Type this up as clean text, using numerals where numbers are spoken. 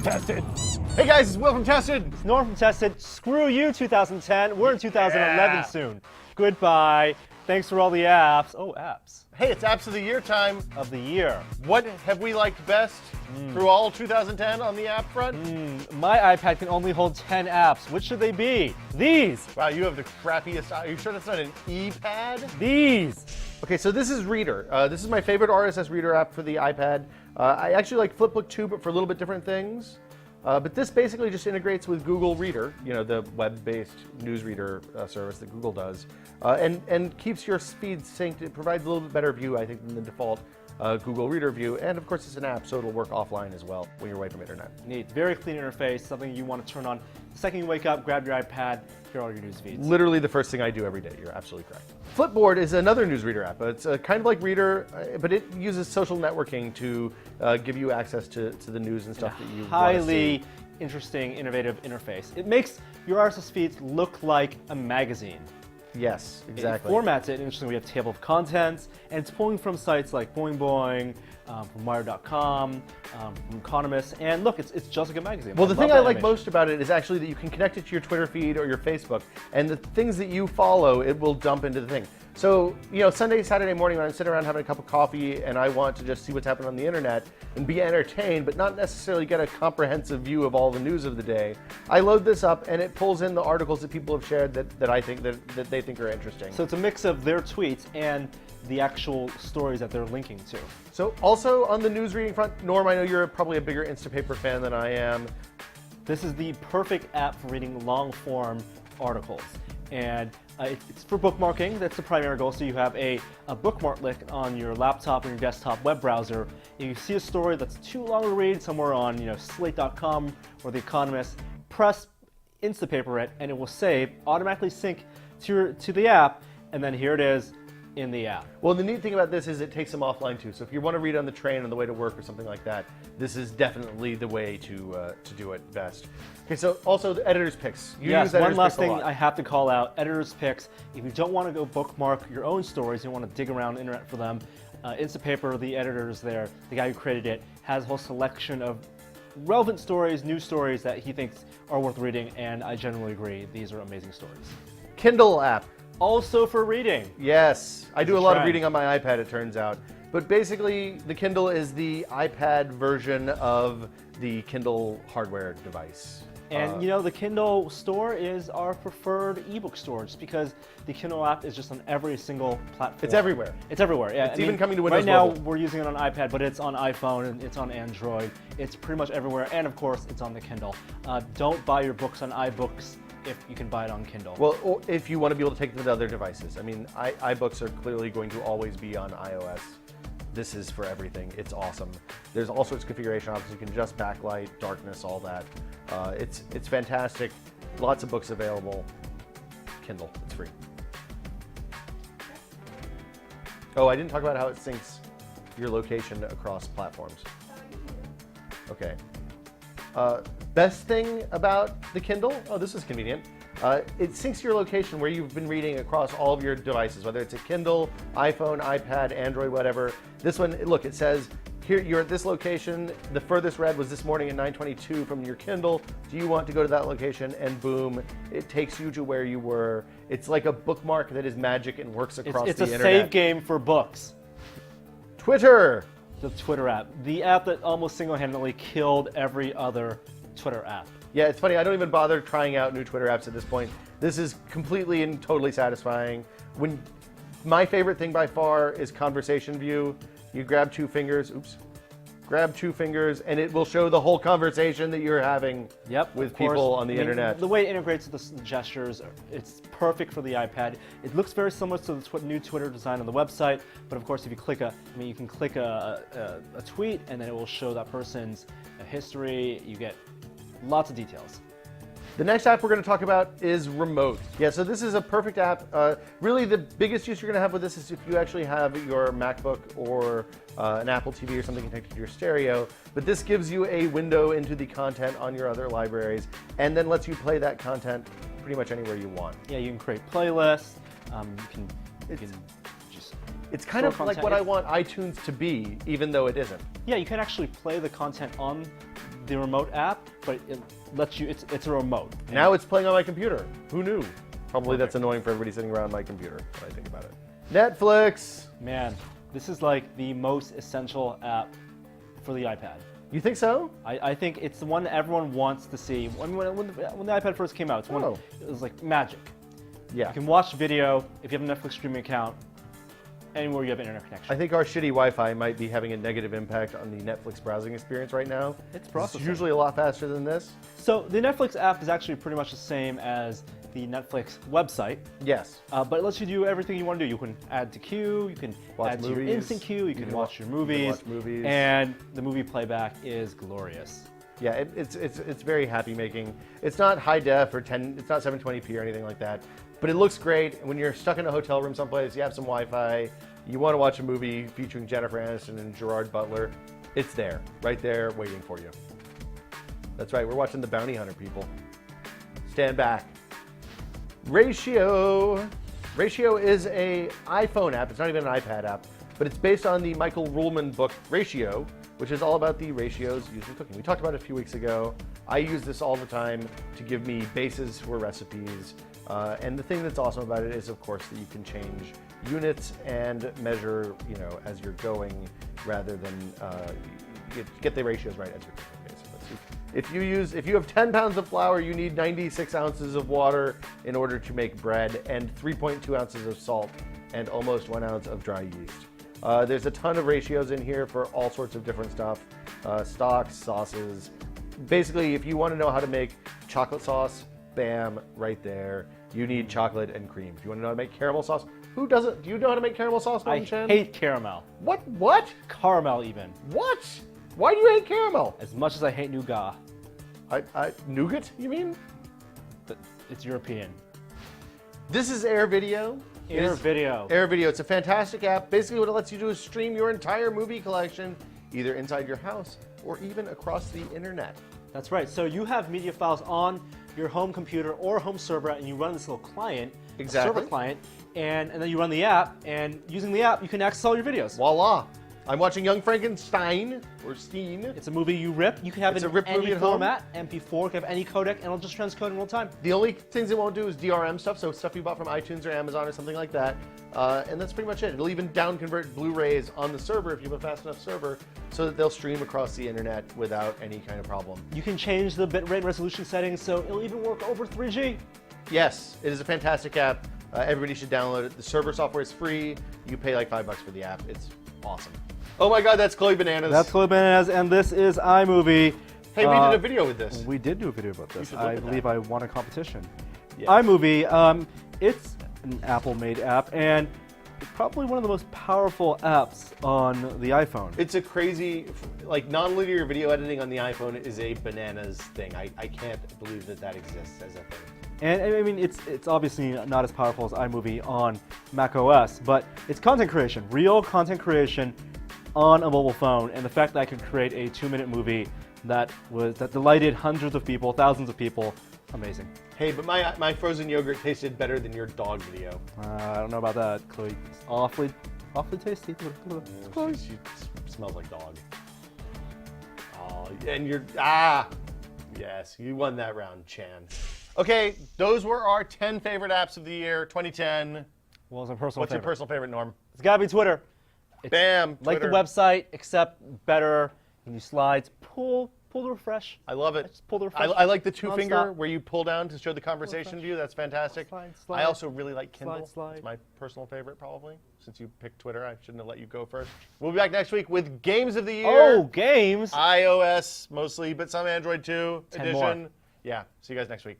Tested. Hey guys, it's Will from Tested. It's Norm from Tested. Screw you, 2010. We're in 2011 Yeah. soon. Goodbye. Thanks for all the apps. Oh, apps. Hey, it's Apps of the Year time. Of the year. What have we liked best through all 2010 on the app front? My iPad can only hold 10 apps. Which should they be? These. Wow, you have the crappiest. Are you sure that's not an e-pad? These. Okay, so this is Reader. This is my favorite RSS Reader app for the iPad. I actually like Flipbook too, but for a little bit different things. But this basically just integrates with Google Reader, you know, the web-based news reader service that Google does, and keeps your speed synced. It provides a little bit better view, I think, than the default Google Reader view. And of course, it's an app, so it'll work offline as well when you're away from internet. Neat. Very clean interface. Something you want to turn on the second you wake up, grab your iPad, hear all your news feeds. Literally the first thing I do every day. You're absolutely correct. Flipboard is another newsreader app. It's kind of like Reader, but it uses social networking to give you access to the news and stuff that you want to Highly see. interesting, innovative interface. It makes your RSS feeds look like a magazine. Yes, exactly. It formats it. Interestingly, we have table of contents, and it's pulling from sites like Boing Boing, from Wired.com, from Economist, and look, it's just like a magazine. Well, the love thing I that like animation. most about it is actually that you can connect it to your Twitter feed or your Facebook, and the things that you follow, it will dump into the thing. So, you know, Sunday, Saturday morning when I'm sitting around having a cup of coffee and I want to just see what's happening on the internet and be entertained, but not necessarily get a comprehensive view of all the news of the day, I load this up and it pulls in the articles that people have shared that I think that they think are interesting. So it's a mix of their tweets and the actual stories that they're linking to. So also on the news reading front, Norm, I know you're probably a bigger Instapaper fan than I am. This is the perfect app for reading long-form articles. And it's for bookmarking. That's the primary goal. So you have a bookmark link on your laptop or your desktop web browser. If you see a story that's too long to read somewhere on Slate.com or The Economist, press Instapaper it, and it will save, automatically sync to the app, and then here it is in the app. Well, the neat thing about this is it takes them offline too. So if you want to read on the train on the way to work or something like that, this is definitely the way to do it best. Okay, so also the editor's picks. You Yes, use editor's one last picks a thing lot. I have to call out, editor's picks. If you don't want to go bookmark your own stories, you want to dig around the internet for them, Instapaper, the editor is there, the guy who created it, has a whole selection of relevant stories, news stories that he thinks are worth reading, and I generally agree, these are amazing stories. Kindle app. Also for reading. Yes, I do a a lot of trend. reading on my iPad, it turns out. But basically, the Kindle is the iPad version of the Kindle hardware device. And the Kindle store is our preferred ebook store, just because the Kindle app is just on every single platform. It's everywhere. It's everywhere, yeah. It's even coming to Windows Right now, Mobile. we're using it on iPad, but it's on iPhone, and it's on Android. It's pretty much everywhere, and of course, it's on the Kindle. Don't buy your books on iBooks if you can buy it on Kindle. Well, or if you want to be able to take them to other devices. I mean, iBooks are clearly going to always be on iOS. This is for everything. It's awesome. There's all sorts of configuration options. You can adjust backlight, darkness, all that. It's fantastic. Lots of books available. Kindle, it's free. Oh, I didn't talk about how it syncs your location across platforms. Okay. Best thing about the Kindle, oh, this is convenient. It syncs your location where you've been reading across all of your devices, whether it's a Kindle, iPhone, iPad, Android, whatever. This one, look, it says, here, you're at this location. The furthest read was this morning at 9:22 from your Kindle. Do you want to go to that location? And boom, it takes you to where you were. It's like a bookmark that is magic and works across it's the a internet. save game for books. Twitter. The Twitter app. The app that almost single-handedly killed every other Twitter app. Yeah, it's funny. I don't even bother trying out new Twitter apps at this point. This is completely and totally satisfying. My favorite thing by far is Conversation View. You grab two fingers, and it will show the whole conversation that you're having with people on the internet. The way it integrates with the gestures, it's perfect for the iPad. It looks very similar to the new Twitter design on the website, but of course, if you click you can click a tweet, and then it will show that person's history. You get lots of details. The next app we're going to talk about is Remote. Yeah, so this is a perfect app. Really, the biggest use you're going to have with this is if you actually have your MacBook or an Apple TV or something connected to your stereo. But this gives you a window into the content on your other libraries, and then lets you play that content pretty much anywhere you want. Yeah, you can create playlists. You can just It's kind store of like content. what I want iTunes to be, even though it isn't. Yeah, you can actually play the content on the remote app, but it lets you. It's a remote. Now it's playing on my computer. Who knew? Probably that's annoying for everybody sitting around my computer when I think about it. Netflix. Man, this is like the most essential app for the iPad. You think so? I think it's the one that everyone wants to see. When the iPad first came out, Oh. it was like magic. Yeah. You can watch video if you have a Netflix streaming account anywhere you have internet connection. I think our shitty Wi-Fi might be having a negative impact on the Netflix browsing experience right now. It's processing. usually a lot faster than this. So the Netflix app is actually pretty much the same as the Netflix website, Yes. but it lets you do everything you want to do. You can add to queue, you can Watch add to your movies. instant queue, you can watch your you can movies, watch movies. and the movie playback is glorious. Yeah, it's very happy making. It's not high def or 10. It's not 720p or anything like that, but it looks great. When you're stuck in a hotel room someplace, you have some Wi-Fi, you want to watch a movie featuring Jennifer Aniston and Gerard Butler, it's there, right there, waiting for you. That's right. We're watching The Bounty Hunter, people. Stand back. Ratio. Ratio is a iPhone app. It's not even an iPad app, but it's based on the Michael Ruhlman book Ratio, which is all about the ratios used in cooking. We talked about it a few weeks ago. I use this all the time to give me bases for recipes. And the thing that's awesome about it is, of course, that you can change units and measure, as you're going, rather than get the ratios right as you're cooking, basically. If you have 10 pounds of flour, you need 96 ounces of water in order to make bread, and 3.2 ounces of salt, and almost 1 ounce of dry yeast. There's a ton of ratios in here for all sorts of different stuff, stocks, sauces. Basically, if you want to know how to make chocolate sauce, bam, right there. You need chocolate and cream. If you want to know how to make caramel sauce, who doesn't? Do you know how to make caramel sauce, I Martin Chen? hate caramel. What? Caramel even. What? Why do you hate caramel? As much as I hate nougat, Nougat, you mean? but it's European. This is Air Video. It Air is Video. Air Video. It's a fantastic app. Basically, what it lets you do is stream your entire movie collection, either inside your house or even across the internet. That's right. So you have media files on your home computer or home server, and you run this little client, a Exactly. server client, and then you run the app, and using the app, you can access all your videos. Voila! I'm watching Young Frankenstein, or Steen. It's a movie you rip. You can have It's it a in ripped movie any at home? format, MP4, you can have any codec, and it'll just transcode in real time. The only things it won't do is DRM stuff, so stuff you bought from iTunes or Amazon or something like that. And that's pretty much it. It'll even down convert Blu-rays on the server if you have a fast enough server, so that they'll stream across the internet without any kind of problem. You can change the bitrate resolution settings, so it'll even work over 3G. Yes, it is a fantastic app. Everybody should download it. The server software is free. You pay like $5 for the app. It's awesome. Oh my God, that's Chloe Bananas. That's Chloe Bananas, and this is iMovie. Hey, we did a video with this. We did do a video about this. should look I at believe that. I won a competition. Yes. iMovie, it's an Apple-made app, and probably one of the most powerful apps on the iPhone. It's a crazy, like non-linear video editing on the iPhone is a bananas thing. I can't believe that exists as a thing. And I mean, it's obviously not as powerful as iMovie on macOS, but it's content creation, real content creation on a mobile phone. And the fact that I could create a 2-minute movie that delighted hundreds of people, thousands of people, amazing. Hey, but my frozen yogurt tasted better than your dog video. I don't know about that, Chloe. It's awfully tasty. She smells like dog. Oh, and yes, you won that round, Chan. Okay, those were our 10 favorite apps of the year, 2010. Well, it's a personal What's favorite. your personal favorite, Norm? It's gotta be Twitter. It's Bam, like the Twitter. website, except better. You use slides. Pull the refresh. I love it. Just pull the refresh. I like the two finger nonstop. where you pull down to show the conversation refresh. view. That's fantastic. Slide. I also really like Kindle. Slide. It's my personal favorite, probably. Since you picked Twitter, I shouldn't have let you go first. We'll be back next week with Games of the Year. Oh, games. iOS mostly, but some Android too 10 edition. more. Yeah. See you guys next week.